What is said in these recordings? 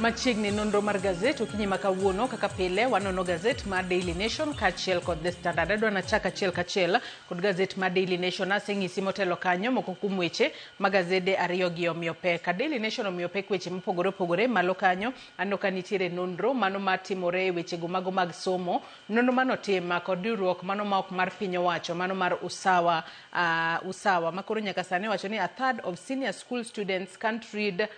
Machiegni nonro mar gazet okinyi makawuono kaka pile wanono gazet mar Daily Nation kachiel kod The Standard. Adwana chaka achiel kachiel kod gazet mar Daily Nation aseng'isi motelo kanyo moko kuom weche magazede ariyo gi omiyo pek. Daily Nation omiyo pek weche mopogore opogore malo kanyo aneno ka nitiere nonro mano matimore e weche go mago mag somo. Nonro mano tim kod riwruok mano ma ok mar piny owacho mano mar Usawa makoro nyaka sani wacho ni a third of senior school students can't read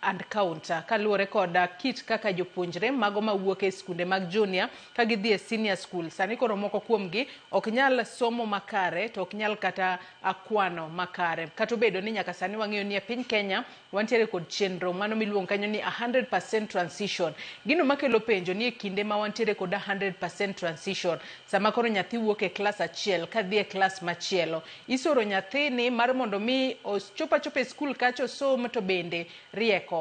and count kaluwore kod kit kaka jopuonjre mago mawuok e skunde mag junior ka gidhi e senior school. Sani koro moko kuomgi ok nyal somo makare to ok nyal kata akwano makare. Kata obedo ni nyaka sani wang'eyo ni e piny Kenya wantiere kod chenro mano miluongo kanyo ni 100% transition. Gino makelo penjo ni e kinde ma wantiere kod 100% transition sama koro nyathi wuok e klas achiel kadhi e klas machielo isoro nyathini mar mondo mi ochopa e skul kacho som to bende rieko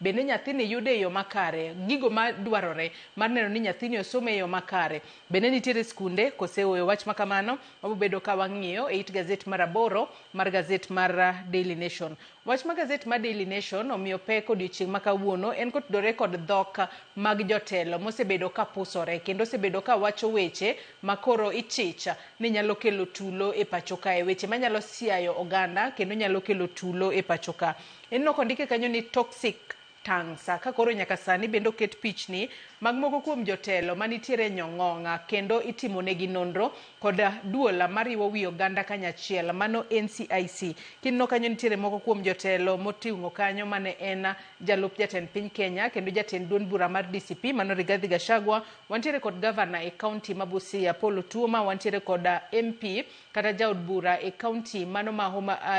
bende nyathini yude e yo makare gigo madwarore mar neno ni nyathini osome e yo makare bende nitiere skunde koseoyo wach makamano wabobedo ka wang'iyo e it gazet mar 8 mar gazet mar Daily Nation. Wach ma gazet mar Daily Nation omiyo pek odiochieng' makawuono en kotudore kod dhok mag jotelo mosebedo ka pusore kendo osebedo ka wacho weche makoro ichicha ni nyalo kelo tulo e pacho kae, weche manyalo siayo oganda kendo nyalo kelo tulo e pacho ka. En no kondike kanyo ni toxic tanks ka koro nyaka sani bendo ket pichni mag moko kuom jotelo manitiere nyong'ong'a kendo itimo negi nonro kod duola mariwo wi oganda kanyachiel mano NCIC. Kinno kanyo nitiere moko kuom jotelo moting'o kanyo mane en jalup jatend piny Kenya kendo jatend duond bura mar DCP mano Rigathi Gachagua, wantiere kod governor e county ma Busia Paul Otuoma, wantiere kod MP kata jaod bura e county mano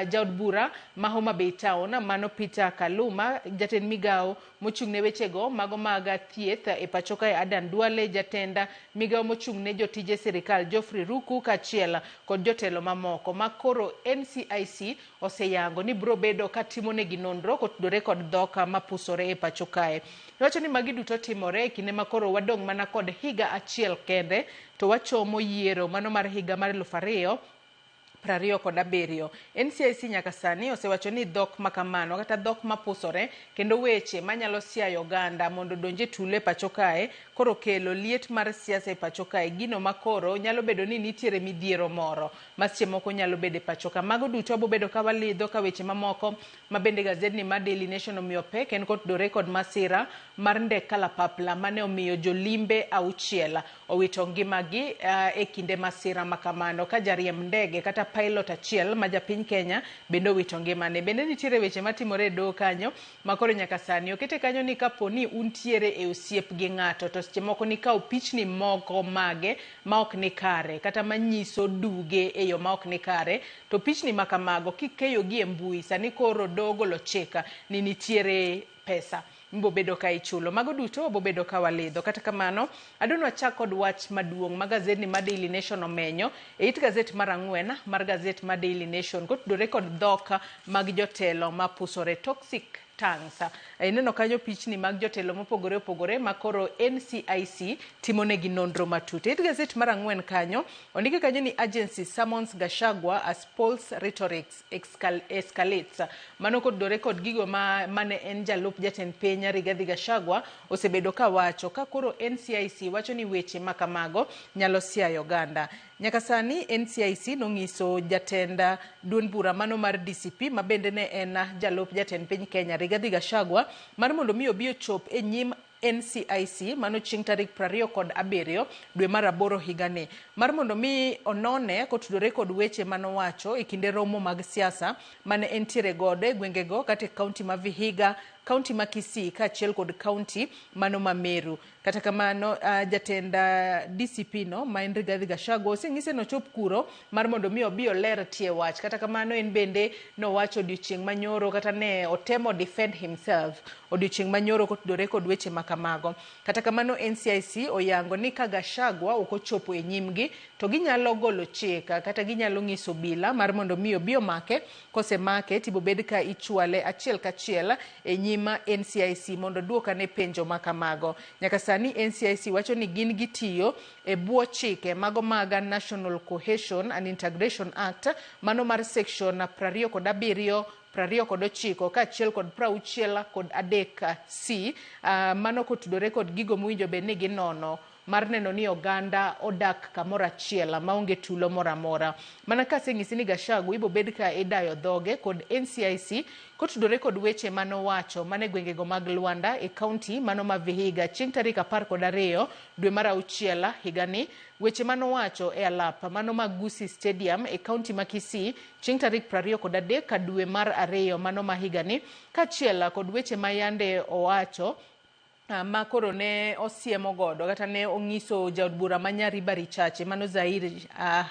jaod bura ma Homa Bay Town mano Peter Kaluma, jatend migao mochung'ne wechego mago mag thieth e pacho kae Adan Duale, jatenda migao mochung'ne jotije sirikal Geoffrey Ruku kachiel kod jotelo mamoko makoro NCIC oseyango ni bro bedo katimo negi nonro kotudore kod dhok mapusore e pacho kae. Wacho ni magi duto timore e kinde makoro wadong' mana kod higa achiel kende to wachomo yiero mano mar higa mar 2027. NCIC nyaka sani osewacho ni dhok makamano kata dhok mapusore kendo weche manyalo siayo oganda mondo donje tule pacho kae koro kelo liet mar siasa e pacho kae, gino makoro nyalo bedo ni nitiere midhiero moro masche moko nyalo bede pacho ka. Mago duto bobedo ka walidho ka weche mamoko mabende gazedni mar Daily Nation omiyo pek en kotudore kod masira mar ndek kalapapla mane omiyo jolimbe 6 owito ngimagi e kinde masira makamano ka jariemb ndege kata pilot achiel ma japiny Kenya bende owito ngimane. Bende nitiere weche matimore e doho kanyo makoro nyaka sani okete kanyo ni kapo ni untiere e osiep gi ng'ato to seche moko ni kawo pichni moko mage ma ok ni kare kata manyiso duge e yo ma ok ni kare to pichni makamago kikeyo gi e mbui sani koro dogolo chika ni nitiere pesa mbobedo ka ichulo. Mago duto bobedo ka walidho. Kata kamano adonwa chak kod wach maduong' ma gazet ni mar Daily Nation omenyo e it gazet mar 4 mar gazet mar Daily Nation kotudore kod dhok mag jotelo mapusore toxic tanks. Ineno kanyo pichni mag jotelo mopogore opogore makoro NCIC timo negi nonro matut. It gazet mar 4 kanyo ondike kanyo ni agency summons Gachagua as polls rhetoric escalates. Mano kotudore kod gigo mane en jalup jatend piny Rigathi Gachagua osebedo ka wacho ka koro NCIC wacho ni weche makamago nyalo siayo oganda. Nyaka sani NCIC nong'iso jatenda duond bura mano mar DCP mabende ne en jalup jatend piny Kenya Rigathi Gachagua mar mondo mi obi ochop e nyim NCIC mano chieng' tarik 27 dwe mar 8 higani mar mondo mi onone kotudore kod weche manowacho e kinde romo mag siasa mane entiere godo e gwengego kata e kaunti ma Vihiga, kaunti ma Kisii kaachiel kod kaunti mano ma Meru. Kata kamano jatenda DCP no ma en Rigathi Gachagua oseng'ise no chop kuro mar mondo mi obi oler tie wach. Kata kamano en bende nowacho odiochieng' manyoro kata ne otemo defend himself odiochieng' manyoro kotudore kod weche makamago. Kata kamano NCIC oyango ni ka Gachagua ok ochopo e nyimgi to ginyalo golo chik kata ginyalo ng'iso bila mar mondo mi obi omake, kosemake tibo bed ka ichwale achiel kachiel e nyima NCIC mondo duoka ne penjo makamago. Nyaka sani NCIC wacho ni gin gitiyo e bwo chike mago mag National Cohesion and Integration Act mano mar section 27 29 kaachiel kod 63 C, mano kotudore kod gigo mowinjo bed ni ginono mar neno ni oganda odak kamoro achiel maonge tulo moro amora. Mana kaseng'isi ni Gachagua ibo bed ka idayo dhoge kod NCIC kotudore kod weche manowacho mane gwengego mag Luanda e kaunti mano ma Vihiga chieng' tarik 12 dwe mar auchiel higani. Weche manowacho e alap mano ma Gusii Stadium e kaunti ma Kisii chieng' tarik 23 dwe mar 2 mano ma higani, kaachiel kod weche ma yande owacho ma koro ne osiemo godo kata ne ong'iso jaod bura ma Nyariba Richache mano Zair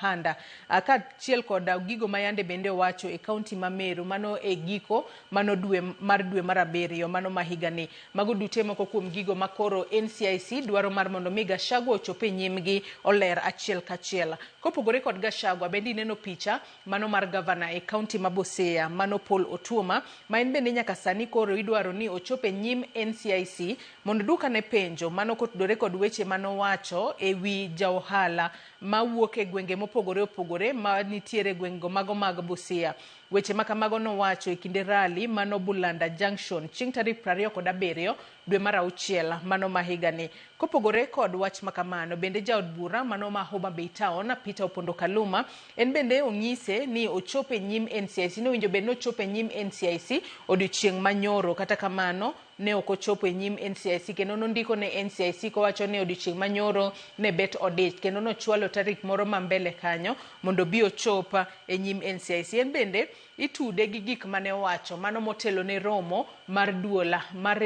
Handa, kaachiel kod gigo ma yande bende owacho e kaunti ma Meru mano e giko mano dwe mar 7 mano ma higani. Mago duto moko kuom gigo ma koro NCIC dwaro mar mondo mi Gachagua ochop e nyimgi oler achiel kachiel. Kopogore kod Gachagua bende ineno picha mano mar gavana e kaunti ma Busia mano Paul Otuoma, ma en bende nyaka sani koro idwaro ni ochop e nyim NCIC mondo duka ne penjo mano kotudore kod weche manowacho e wi jaohala ma wuok e gwenge mopogore opogore ma nitiere gwengego mago mag Busia. Weche makamago nowacho e kinde rally mano Bulanda Junction chieng' tarik 27 dwe mar auchiel mano ma higani. Kopogore kod wach makamano bende jaod bura mano ma Homa Bay Town Peter Opondo Kaluma en bende ong'ise ni ochop e nyim NCIC, no winjo bende no ochop e nyim NCIC odiochieng' manyoro, kata kamano ne ok ochopo e nyim NCIC kendo nondiko ne NCIC kowacho ni odiochieng' manyoro ne bet odich kendo nochwalo tarik moro ma mbele kanyo mondo bi ochop e nyim NCIC. En bende itude gi gik mane owacho mano motelo ne romo mar duola mar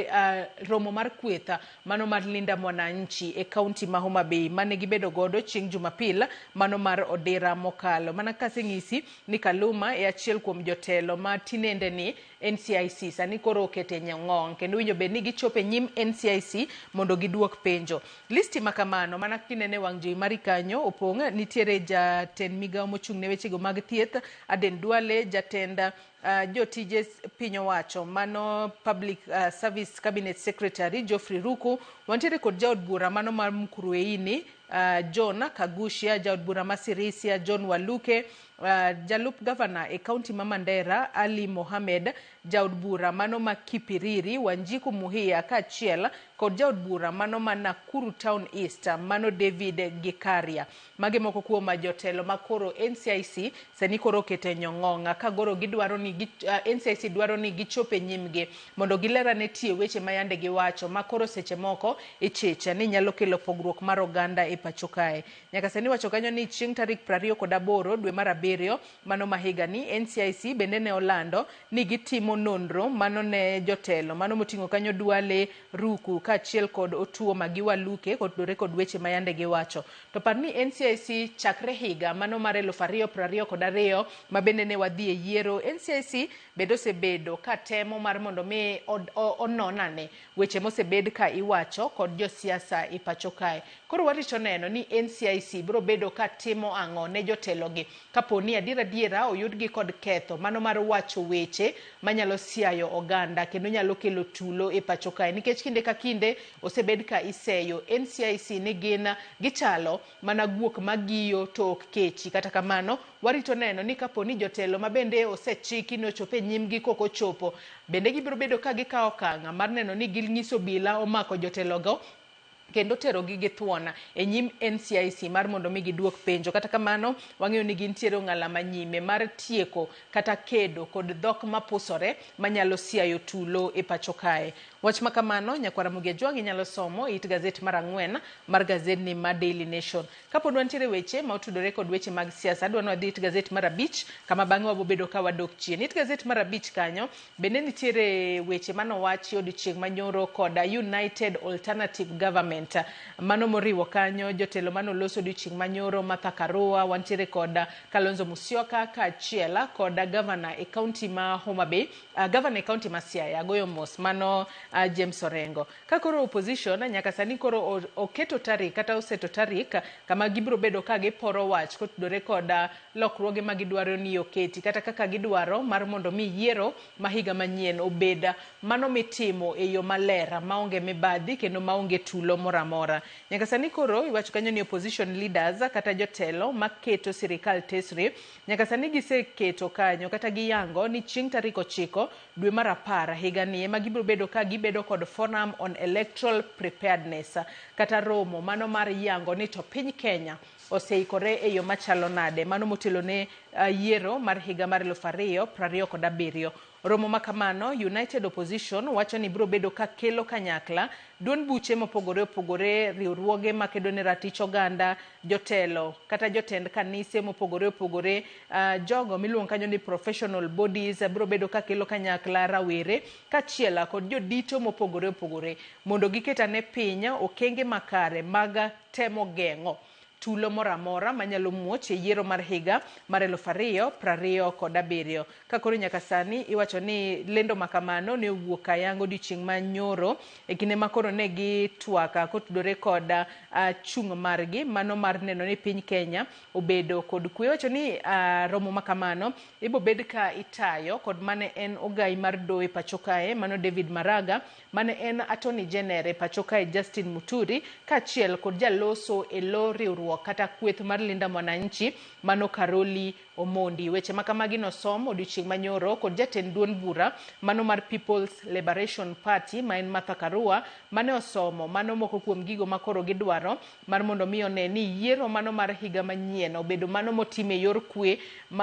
romo mar kwetha mano mar Linda Mwananchi e kaunti ma Homa Bay mane gibedo godo chieng' Jumapil mano mar odira mokalo. Mana kaseng'isi ni Kaluma e achiel kuom jotelo ma tinende ni NCIC sani koro okete nyang'ong kendo winjo bed ni gichopo e nyim NCIC mondo giduok penjo. Listi makamano mana kinene wang' jowi mari kanyo opong' nitiere jatend migawo mochung' ne wechego mag thieth Aden Duale, jatend jotije piny owacho mano Public Service Cabinet Secretary Geoffrey Ruku, wantiere kod jaod bura mano mar Mkurueini John Kagushia, jaod bura ma Sirisia John Waluke, jalup governor e kaunti ma Mandera Ali Mohamed, jaod bura mano ma Kipiriri Wanjiku Muhia, kaachiel kod jaod bura mano ma Nakuru Town East mano David Gikaria. Mage moko kuom jotelo makoro NCIC sani koro kete nyong'ong'a ka goro gidwaro ni NCIC dwaro ni gichope nyimgi mondo gilera ne tie weche mayande giwacho makoro seche moko ichicha ni nyalo kelo pogruok mar oganda e pacho kae. Nyaka sani wacho kanyo ni chieng' tarik 28 dwe mar 7 mano ma higani NCIC bende ne olando ni gitimo nonro mano ne jotelo mano moting'o kanyo Duale, Ruku kaachiel kod Otuoma gi Waluke kotudore kod weche mayande giwacho. To par ni NCIC chakre higa mano mar 2022 ma bende ne wadhi e yiero, NCIC bedo osebedo ka temo mar mondo mi ononane weche mosebed ka iwacho kod josiasa e pacho kae. Koro warito neno ni NCIC biro bedo ka timo ang'o ne jotelogi kapo ni adiera oyudgi kod ketho mano mar wacho weche manyalo siayo oganda kendo nyalo kelo tulo e pacho kae, nikech kinde ka kinde osebed ka iseyo NCIC ni gin gichalo mana guok magiyo to ok kechi. Kata kamano warito neno ni kapo ni jotelo ma bende osechiki no chope nyimgi koko chopo bende gibiro bedo ka gikawo okang' mar neno ni gilnyiso bila omako jotelogo kendo tero gi githuona e nyim NCIC mar mondo mi giduok penjo. Kata kamano wang'eyo ni gintiere ng'ala manyime mar tieko kata kedo kod dhok mapusore manyalo siayo tulo e pacho kae. Wach makamano nyakwara Mugia Jwang' inyalo somo it gazet mar 4 mar gazedni ma Daily Nation. Kapo nwantiere weche ma otudore kod weche mag siasa, adwa nwadhi it gazet mar 5 kama bang'e wabobedo ka wadok chien. It gazet mar 5 kanyo bende nitiere weche manowachi odiochieng' manyoro kod United Alternative Government mano moriwo kanyo jotelo manoloso odiochieng' manyoro Martha Karua, wantiere kod Kalonzo Musyoka kaachiel kod governor e kaunti ma Homa Bay, governor e kaunti ma Siaya Goyo Mos mano James Orengo. Ka koro opposition nyaka sani koro oketo tarik kata oseto tarik kama gibro bedo ka giporo wach kotudore koda lokruoge ma gidwaro ni oketi kata kaka gidwaro mar mondo mi yiero ma higa manyien obeda mano mitimo e yo malera maonge mibadhi kendo maonge tulo moramora. Nyaka sani koro iwacho kanyo ni opposition leaders kata jotelo maketo sirikal tesre nyaka sani giseketo kanyo kata giyango ni chieng' tarik 9 dwe mar 10 higa ni ema gibro bedo ka gibedo kod forum on electoral preparedness kata romo mano mar yango ni to piny Kenya oseikore e yo machalo nade mano motelo ne yiero mar higa mar 2027. Romo makamano United Opposition wacho ni biro bedo ka kelo kanyakla duond buche mopogore opogore, riwruoge makedo ne ratich oganda, jotelo kata jotend kanise mopogore opogore, jogo miluongo kanyo ni professional bodies biro bedo ka kelo kanyakla rawere kachiel kod jodito mopogore opogore mondo giketane piny okenge makare mag temo geng'o tulo moramora manyalo muoch e yiero mar higa mar 2027. Ka koro nyaka sani iwacho ni lendo makamano ne owuok ayango odiochieng' manyoro e kinde ma koro ne gitwaka kotudore kod chung' margi mano mar neno ni piny Kenya obedo kod kwe. Iwacho ni romo makamano ibo bed ka itayo kod mane en ogai mar doe pacho kae mano David Maraga, mane en attorney general e pacho kae Justin Muturi kachiel kod jaloso e lo riwruok kata kweth mar Linda Mwananchi mano Karoli Omondi. Weche makamagi nosom odiochieng' manyoro kod jatend duond bura mano mar People's Liberation Party ma en Martha Karua mane osomo mano moko kuom gigo makoro gidwaro mar mondo mi one ni yiero mano mar higa manyien obedo mano motime yor kwe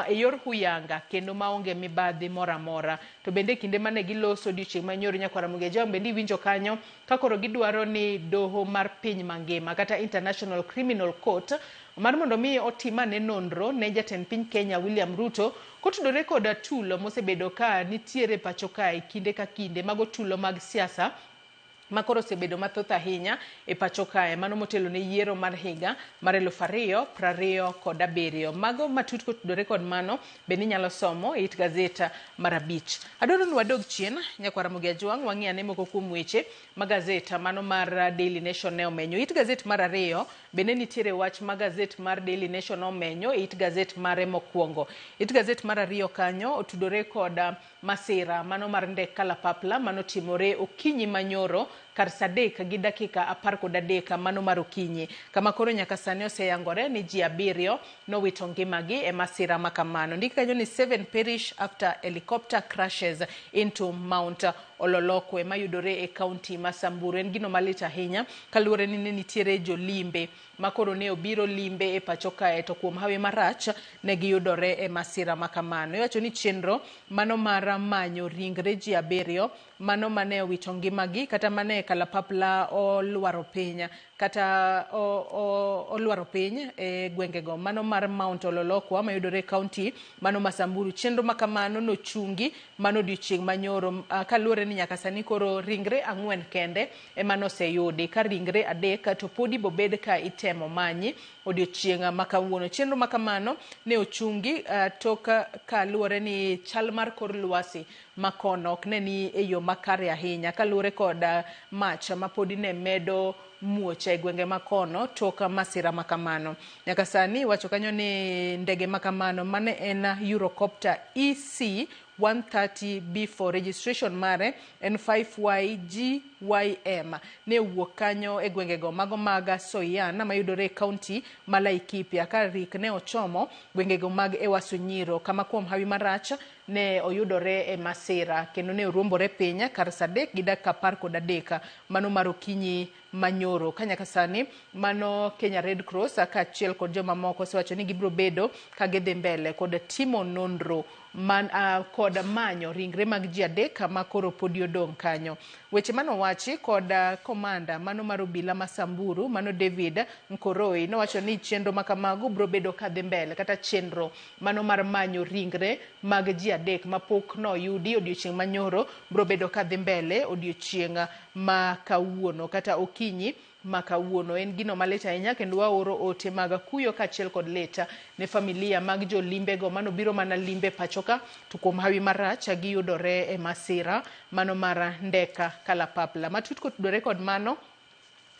e yor huyanga kendo maonge mibadhi moramora. To bende kinde mane giloso odiochieng' manyoro nyakwara Mugeja bende winjo kanyo ka koro gidwaro ni doho mar piny mangima kata International Criminal Court mar mondo mi otimane nonro ne jatend piny Kenya William Ruto kotudore koda tulo mosebedo ka nitiere pacho kae kinde ka kinde mago tulo mag siasa makoro sebedo mathoth ahinya e pacho kae mano motelo ne yiero mar higa mar 2027. Mago matut kotudore kod mano bende nyalo somo e it gazeta mar 5. Adwaro ni wadog chien nyakwara Mugiajwang' wang'iane moko kuom weche ma gazeta mano mar Daily Nation ne omenyo. It gazet mar 2 bende nitiere wach ma gazet mar Daily Nation omenyo e it gazet mare mokwongo. It gazet mar 2 kanyo otudore kod masira mano mar ndek kalapapla mano timore okinyi manyoro kar 3:13 mano mar okinyi kama koro nyaka sani oseyangore ni ji 7 nowito ngimagi e masira makamano. Ndiki kanyo ni 7 perish after helicopter crashes into Mount Ololokwe mayudore e kaunti ma Samburu. En gino malit ahinya kaluwore ni ne nitiere jolimbe makoro ne obiro limbe e pacho kae to kuom hawi marach ne giyudore e masira makamano. Iwacho ni chenro mano mar manyo ringre ji 7 mano mane owito ngimagi kata mane kalapapla olwaro piny kata olwaro piny e gwengego mano mar Mount Ololokwa mayudore kaunti mano ma Samburu. Chenro makamano nochungi mano odiochieng' manyoro kaluwore ni nyaka sani koro ringre 4 kende emano oseyudi ka ringre 3 to podi bobed ka itemo manyi odiochieng' makawuono. Chenro makamano ne ochungi tok kaluwore ni chal mar kor lwasi makono ok ne ni e yo makare ahinya kaluwore kod mach mapodi ne medo muoche gwenge makono toka masira makamano. Nyaka sani wacho kanyo ni ndege makamano mane en Eurocopter EC-130B4 registration mare en 5YGYM ne wuok kanyo e gwengego mago mag Soiana mayudore e kaunti ma Laikipia ka rik ne ochomo gwengego mag Ewaso Nyiro kama kuom hawi marach ne oyudore e masira kendo ne oruombore piny kar 3:13 mano mar okinyi manyoro. Kanyaka sani mano Kenya Red Cross kaachiel kod joma moko osewacho ni gibiro bedo ka gidhi mbele kod timo nonro kod manyo ringre mag ji 3 ma koro podi odong' kanyo. Weche mano wachi kod komanda mano mar obila ma Samburu mano David Nkoroi nowacho ni chenro makamago biro bedo ka dhi mbele kata chenro mano mar manyo ringre mag ji 3 mapok noyudi odiochieng' manyoro biro bedo ka dhi mbele odiochieng' ma kawuono kata okinyi makawuono en gino malit ahinya kendo waoro ote mag kuyo kaachiel kod leta ne familia mag jo limbe go mano biro mana limbe pachoka to kuom hawi marach giyudore e masira mano mar ndeka kalapapla. Matut kotudore kod mano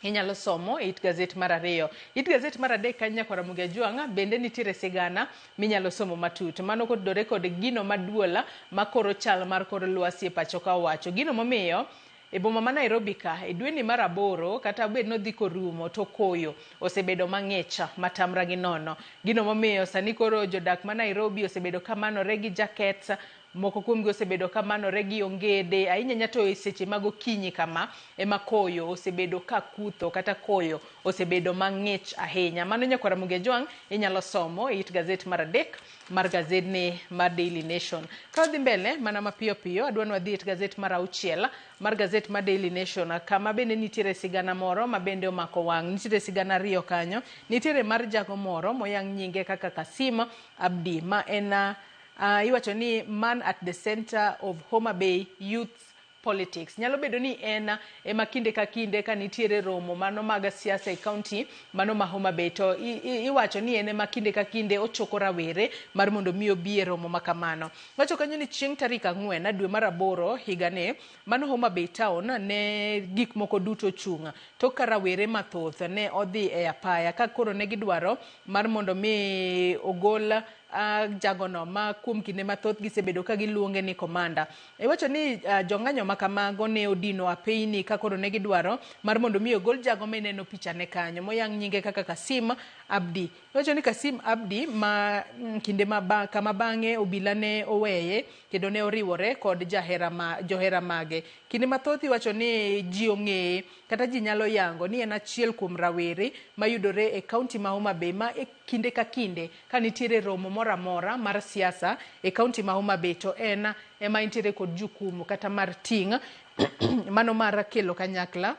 inyalo somo it gazet mar 2. It gazet mar 3 kanya Kwaramuge Ajwang' bende nitiere sigana minyalo somo matut. Mano kotudore kod gino maduola makoro chal mar kor lwasi e pachoka wacho. Gino momiyo e boma ma Nairobi ka e dweni mar 8 kata bed nodhi korumo to koyo osebedo mang'echa matamra gi nono. Gino momiyo sani koro jodak ma Nairobi osebedo kamanore gi jackets, moko kuomgi osebedo kamanore gi ongede ahinya nyato e seche mag okinyi kama ema koyo osebedo ka kutho kata koyo osebedo mang'ich ahinya. Mano Kwaramuge Ajwang' inyalo somo it gazet mar 3 mar gazedni mar Daily Nation. Ka wadhi mbele mana mapiyo piyo adwani wadhi it gazet mar 6 mar gazet mar Daily Nation kama bende nitiere sigana moro ma bende omako wang'. Nitiere sigana 2 kanyo. Nitiere mar jago moro moyang' nyinge kaka Kasim Abdi ma en iwacho ni man at the center of Homa Bay youth politics. Nyalo bedo ni en ema kinde ka kinde ka nitiere romo mano mag siasa e county mano ma Homa Bay to iwacho ni en ema kinde ka kinde ochoko rawere mar mondo mi obi e romo makamano. Wacho kanyo ni chieng' tarik 4 dwe mar 8 higane mano Homa Bay town ne gik moko duto chunga to ka rawere mathoth ne odhi e apaya ka koro ne gidwaro mar mondo mi ogol jagono ma kuom kinde mathoth gisebedo ka giluonge ni komanda. Iwacho ni jong'anyo makamago ne odino apeini ka koro ne gidwaro mar mondo mi ogol jago meneno pichane kanyo moyang' nyinge kaka Kasim Abdi. Iwacho ni Kasim Abdi ma kinde kama bang'e obila ne oweye kendo ne oriwore kod johera mage. Kinde mathoth iwacho ni ji ong'eye kata ji nyalo yango ni en achiel kuom rawere mayudore e kaunti ma Homa Bay ma e kinde ka kinde ka nitiere romo moro amora mar siasa e kaunti ma Homa Bay to en ema nitiere kod jukumu kata mar ting' mano mar kelo kanyakla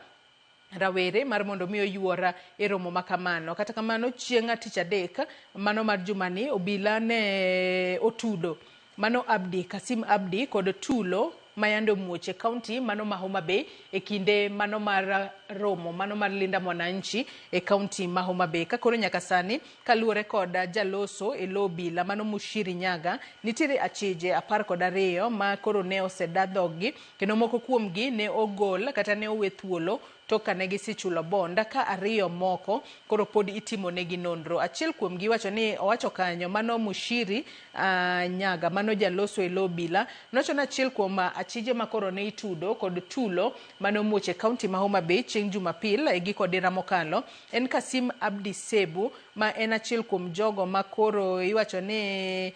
rawere mar mondo mi oyuora e romo makamano. Kata kamano chieng' tich adek mano mar jumani obila ne otudo mano Kasim Abdi kod tulo mayando muoche county mano ma Homa Bay e kinde mano mar romo mano mar linda mwananchi e county ma Homa Bay. Ka koro nyaka sani kaluore kod jaloso e lobila mano Mushiri Nyaga nitiere achije 12 ma koro ne osedadhogi kendo moko kuomgi ne ogol kata ne owe thuolo toka ne gisichulo bonda ka 2 moko koro pod itimo negi nonro. Achiel kuomgi wacho ni owacho kanyo mano Mushiri Nyaga mano jaloso e lobila nocho na achiel kuom achije makoro ne itudo kod tulo mano muoche county ma Homa Bay chieng' Jumapil e giko dira mokalo en Kasim Abdi Sebu ma en achiel kuom jogo makoro iwacho ni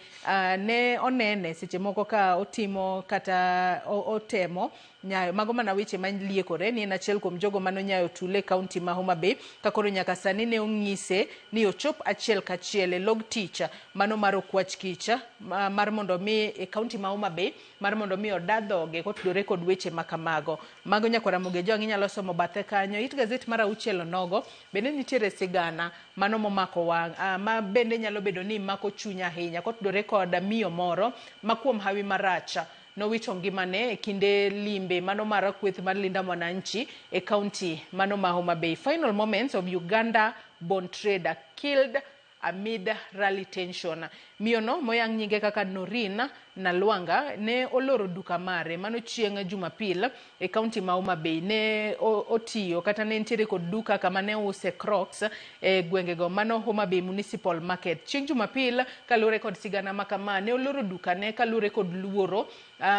ne onene seche moko ka otimo kata otemo nyayo mago mana weche maliekore ni en achiel kuom jogo mano nyayo tule county ma Homa Bay ka koro nyaka sani ne ong'ise ni ochop achiel kachiel e log ticha mano mar okwach kicha mar mondo mi e county ma Homa Bay mar mondo mi odadhoge kotudore kod weche makamago. Mago Kwaramuge Ajwang' inyalo somo bathe kanyo. It gazet mar 6 nogo bende nitiere sigana mano momako wang' ma bende nyalo bedo ni mako chunya ahinya kotudore kod miyo moro ma kuom hawi maracha nowito ngimane e kinde limbe mano mar kweth mar linda mwananchi e county mano ma Homa Bay. Final moments of Uganda born trader killed amid rally tension. Miyono moyang' nyinge kaka Norina Nalwanga ne oloro duka mare mano chieng' Jumapil e county ma Homa Bay. Ne otiyo kata ne nitiere kod duka kama ne use Crocs e gwengego mano Homa Bay Municipal Market. Chieng' Jumapil kalure kod sigana makama ne oloro duka ne kalure kod luoro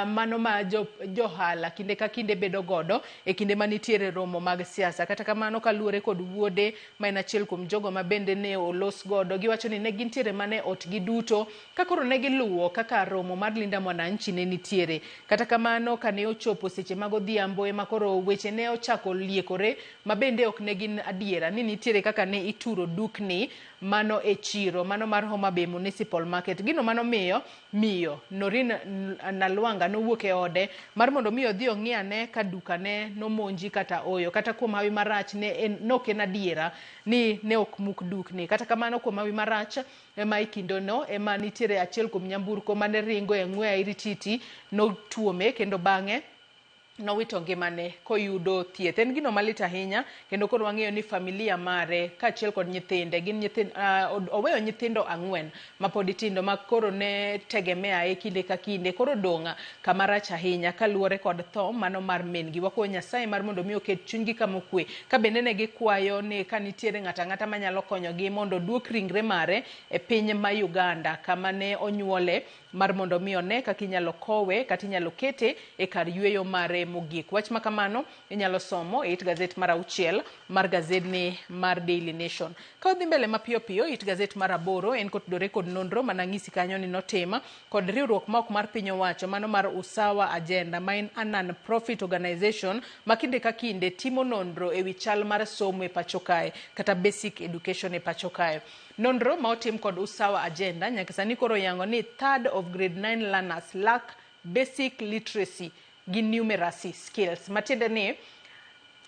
mano ma johala kinde ka kinde bedo godo e kinde manitiere romo mag siasa. Kata kamano kalure kod wuode ma en achiel kuom jogo ma bende ne olos godo giwacho ni ne gintiere mane ot gi duto ka koro ne giluwo kaka romo mar linda mwananchi ne nitiere. Kata kamano kane ochopo seche mag odhiambo ema koro weche ne ochako liekore ma bende ok ne gin adiera ni nitiere kaka ne ituro dukni mano e chiro mano mar Homa Bay Municipal Market. Gino mano miyo Norina Nalwanga nowuok e ode mar mondo mi odhi ong'iane ka duka ne nomonji kata oyo kata kuom hawi marach ne nok en adiera ni ne ok muk dukni. Kata kamano kuom hawi marach ema ikindono ema nitiere achiel kuom nyamburko mane ringo e ng'we irititi no tuome kendo bang'e nowito ngimane koyudo thieth. En gino malit ahinya kendo koro wang'eyo ni familia mare kaachiel kod nyithinde gin oweyo nyithindo 4 ma pod tindo ma koro ne tegemea e kinde ka kinde, koro dong'a kama rach ahinya kaluwore kod tho mano mar min-gi. Wakwayo Nyasaye mar mondo mi oket chunygi kama okwe, ka bende ne gikwayo ni ka nitiere ng'ata ng'ata manyalo konyogi mondo duok ringre mare e piny ma Uganda kama ne onyuole, mar mondo mi one kaka inyalo kowe kata inyalo kete e kar yweyo mare mogik. Wach ma kamano inyalo somo e it gazet mar 6 mar gazedni mar Daily Nation. Ka odhi mbele mapiyo piyo, it gazet mar 8 en kotudore kod nonro manang'isi kanyo ni notima kod riwruok ma ok mar piny owacho mano mar Usawa Agenda, ma en a non-profit organization ma kinde ka kinde timo nonro e wi chal mar somo e pacho kae kata basic education e pacho kae. Nonro ma otim kod Usawa Agenda nyaka sani koro yango ni third of grade 9 learners lack basic literacy gi numeracy skills. Matiende ni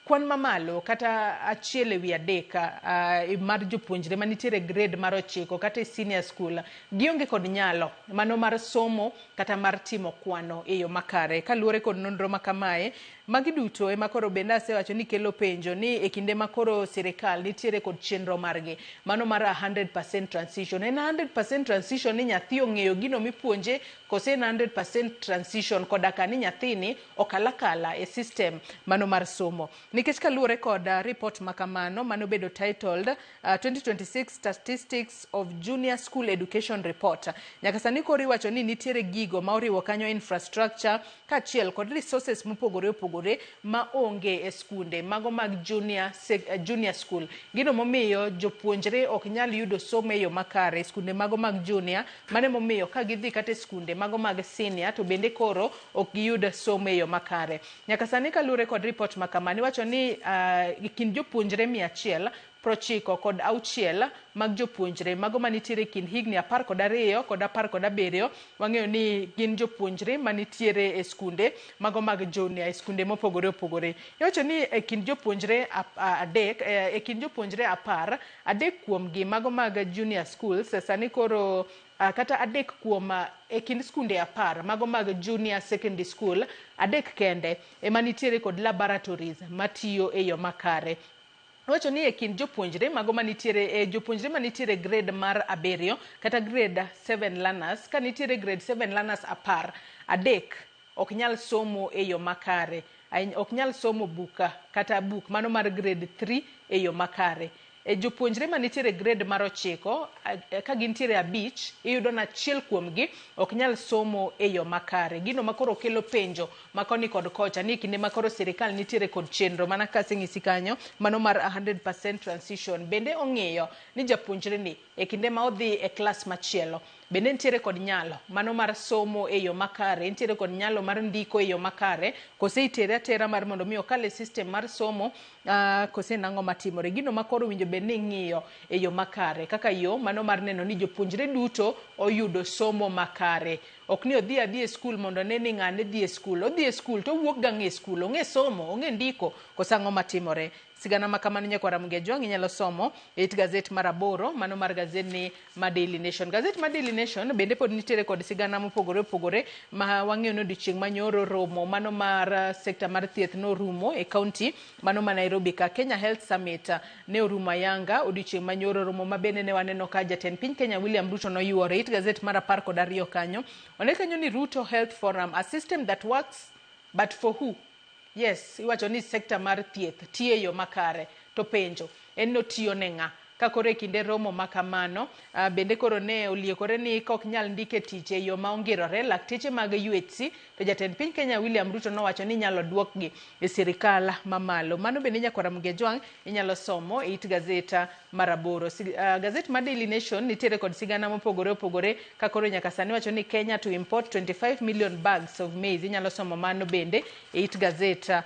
kwan mamalo kata achiel ewi 3 mar jopuonjre manitiere grade mar 9 kata senior school gionge kod nyalo mano mar somo kata mar timo kwano e yo makare. Kaluwore kod nonro makamae, magi duto ema koro bende asewacho ni kelo penjo ni e kinde makoro sirikal nitiere kod chenro margi mano mar 100% transition. En 100% transition ni nyathi ong'eyo gino mipuonje, kose 100% transition kodaka ni nyathini okalakala e system mano mar somo. Nikech kaluwore kod report makamano mano bedo titled 2026 Statistics of Junior School Education Report, nyaka sani koro iwacho ni nitiere gigo ma oriwo kanyo infrastructure kaachiel kod resources mopogore opogore ma onge e skunde mago mag junior school. Gino momiyo jopuonjre ok nyal yudo somo e yo makare e skunde mago mag junior, mane momiyo ka gidhi kata e skunde mago mag senior to bende koro ok giyud somo e yo makare. Nyaka sani kaluwore kod report makamano iwacho ni kind jopuonjre 196 mag jopuonjre mago manitiere kind higni 12 kod 17 wang'eyo ni gin jopuonjre manitiere e skunde mago mag junior, e skunde mopogore opogore. Iwacho ni e kind jopuonjre 10 kuomgi mago mag junior schools sani koro kata 3 kuom e kind skunde 10 mago mag junior secondary school 3 kende ema nitiere kod laboratories matiyo e yo makare. Wacho ni e kind jopuonjre mago manitiere grade mar 7 kata grade 7 learners, ka nitiere grade 7 learners 3 ok nyal somo e yo makare, ok nyal somo buka kata buk mano mar grade 3 e yo makare. E jopuonjre manitiere grade mar 9 ka gintiere 5 iyudo na achiel kuomgi ok nyal somo e yo makare. Gino makoro kelo penjo makoni kod kocha ni kinde makoro sirikal nitiere kod chenro mana kaseng'isi kanyo mano mar 100% transition, bende ong'eyo ni japuonjre ni e kinde ma odhi e klas machielo bende nitiere kod nyalo mano mar somo e yo makare, nitiere kod nyalo mar ndiko e yo makare, kose itere atera mar mondo mi okale system mar somo kose nang'o matimore. Gino makoro winjo bende ni ng'iyo e yo makare kaka yo mano mar neno ni jopuonjre duto oyudo somo makare. Ok ni odhi adhi e skul mondo ne ni ng'ane dhi e skul, odhi e skul to wuok ga ng'e skul, ong'e somo, ong'e ndiko, kose ang'o matimore. Sigana makamano nyakwara Mugia Jwang' inyalo somo e it gazet mar 8 mano mar gazedni ma Daily Nation. Gazet ma Daily Nation bende pod nitiere kod sigana mopogore opogore ma wang'eyo ni odiochieng' manyoro romo mano mar sekta mar thieth no rumo e kaunti mano ma Nairobi ka. Kenya Health Summit ne orumo ayanga odiochieng' manyoro romo ma bende ne waneno ka jatend piny Kenya William Ruto noyuore. It gazet mar 12 kanyo one kanyo ni Ruto Health Forum, a system that works but for who? Yes, iwacho ni sekta mar thieth tiyo e yo makare, to penjo en no tiyo ne ng'a. Ka kore kinde romo makamano bende koro ne oliekore ni kok nyal ndike tich e yo ma ongirore lakteche mag UHC, to jatend piny Kenya William Ruto nowacho ni nyalo duokgi e sirikal mamalo. Mano bende nyakwara Mugia Jwang' inyalo somo e it gazeta mar 8. Gazet mar Daily Nation nitiere kod sigana mopogore opogore ka koro nyaka sani wacho ni Kenya to import 25 million bags of maize. Inyalo somo mano bende e it gazeta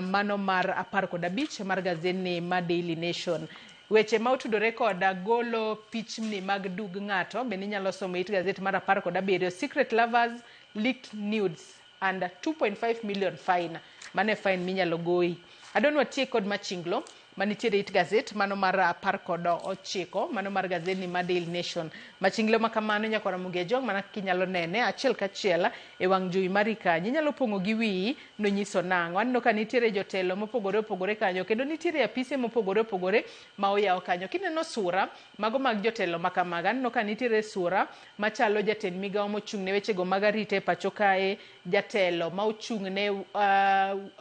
mano mar 15 mar gazedni mar Daily Nation. Weche ma otudore kod golo pichni mag dug ng'ato bende inyalo somo it gazet mar 17. Secret lovers leaked nudes and 2.5 million fine. Mane fine minyalo goyi. Adonwa tiek kod machinglo manitiere it gazet mano mar 19 mano mar gazedni mar Daily Nation. Machingle ma kamano nyakora muge jong mana kinyalo nene achiel kachiel e wang' jowi mari kanyo. Inyalo pongo gi wiyi no nyiso nang'o. Aneno ka nitiere jotelo mopogore opogore kanyo kendo nitiere apise mopogore opogore ma oyaw kanyo. Kineno sura mago mag jotelo ma kamaga, aneno ka nitiere sura machalo jatend migawo mochung' ne wechego mag arita e pacho kae, jatelo ma ochung' ne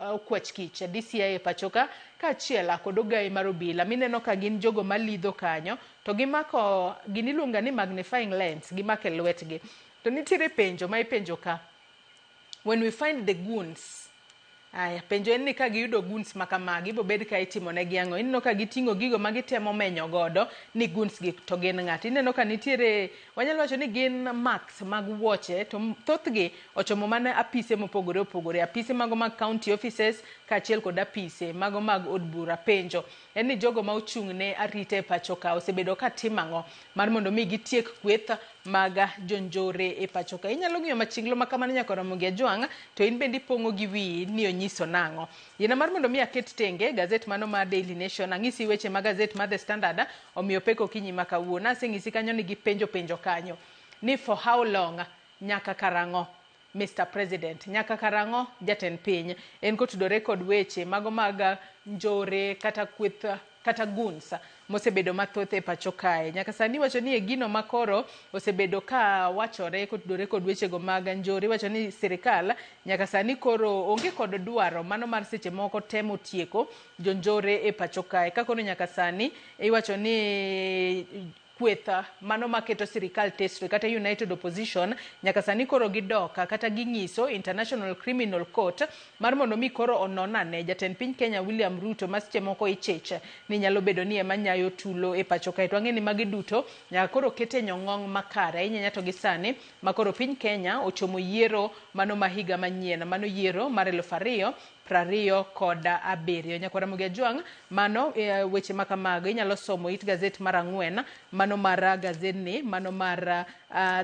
okwach kich DCI e pacho ka kaachiel kod ogayi mar obila mineno ka gin jogo malidho kanyo to gimako giniluonga ni magnifying lens gimako e lwetgi. To nitiere penjo ma ipenjo ka, when we find the goons, aya penjo en ni ka giyudo goons ma kamagi bo bed ka itimo ne gi ang'o. Ineno ka giting'o gigo ma gitemo menyo godo ni goons gi to gin ng'at. Ineno ka nitiere wanyalo wacho ni gin marks mag wuoche to thothgi ochomo mana apise mopogore opogore, apise mago mag county offices kaachiel kod apise mago mag od bura. Penjo en ni jogo ma ochung' ne arita e pacho ka osebedo ka timo ang'o mar mondo mi gitiek kweth mag jonjore e pacho ka. Inyalo ng'iyo machinglo ma kamano nyakora Mugia Jwang' to in bende ipongo gi wiyi ni onyiso nang'o. Yiena mar mondo mi aket tenge gazet mano mar Daily Nation, ang'isi weche mag gazet mar The Standard omiyo peko kinyi ma kawuono. Aseng'isi kanyo ni gipenjo kanyo ni for how long, nyaka karang'o Mr. President, nyaka karang'o jatend piny en kotudore kod weche mago mag njore kata kweth kata goons mosebedo mathoth e pacho kae. Nyaka sani wacho ni e gino makoro osebedo ka wachore kotudore kod wechego mag njore, wacho ni sirikal nyaka sani koro onge kod dwaro mano mar seche moko temo tieko jonjore e pacho kae. Kakoro nyaka sani iwacho ni kwetha mano maketo sirikal tesre kata United Opposition nyaka sani koro gidoka kata ging'iso International Criminal Court mar mondo mi koro ononane jatend piny Kenya William Ruto maseche moko icheche ni nyalo bedo ni ema nyayo tulo e pacho kae. To ang'e ni magi duto nyaka koro kete nyong'ong makare ahinya to gi sani makoro piny Kenya ochomo yiero mano ma higa manyien, mano yiero mar 2027. Nyakora Mugia Jwang' mano weche makamago inyalo somo it gazet mar 4 mano mar gazedni mano mar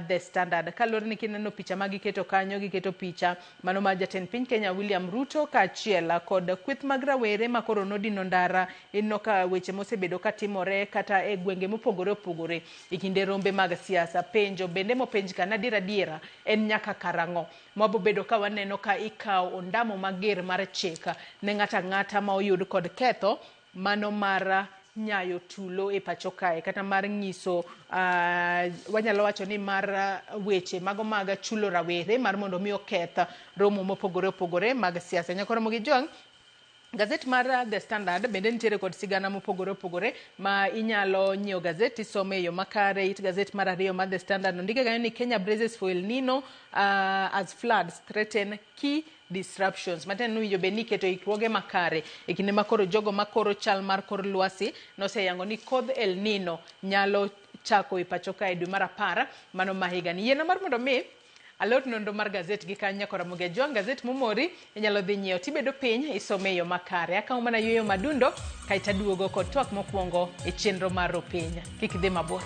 The Standard. Kalore ni kineno picha magiketo kanyo, giketo picha mano mar jatend piny Kenya William Ruto kaachiel kod kweth mag rawere makoro nodino ndara. Inno ka weche mosebedo katimore kata e gwenge mopogore opogore e kinde rombe mag siasa. Penjo bende mopenj ka adiera en nyaka karang'o mabo bedo ka waneno ka ikawo ondamo mager mar chika ne ng'ata ma oyud kod ketho mano mar nyayo tulo e pacho kae kata mar ng'iso wanyalo wacho ni mar weche mago mag chulo rawere mar mondo mi oketh romo mopogore opogore mag siasa. Nyakora Mugia Jwang' gazet mar The Standard bende nitiere kod sigana mopogore opogore ma inyalo nyiewo gazet isome e yo makare. It gazet mar 2 mar The Standard ndike ganyo ni Kenya braces for El Nino as floods threaten key disruptions. Maten nuyo beni keto ikruoge makare e kinde makoro jogo makoro chal mar kor lwasi noseyango ni kodh El Nino nyalo chako e pacho kae dwe mar 10 mano mahiga ni. Yiena mar mondo mi alot nondo mar gazet gi kanya Nyakora Mugia Jwang' gazet momori inyalo dhi nyiewo tibedo piny isome yo makare. Akaw mana yueyo madundo kaita duogo kod twak mokwongo e chenro mar Opiny. Kik dhi mabor.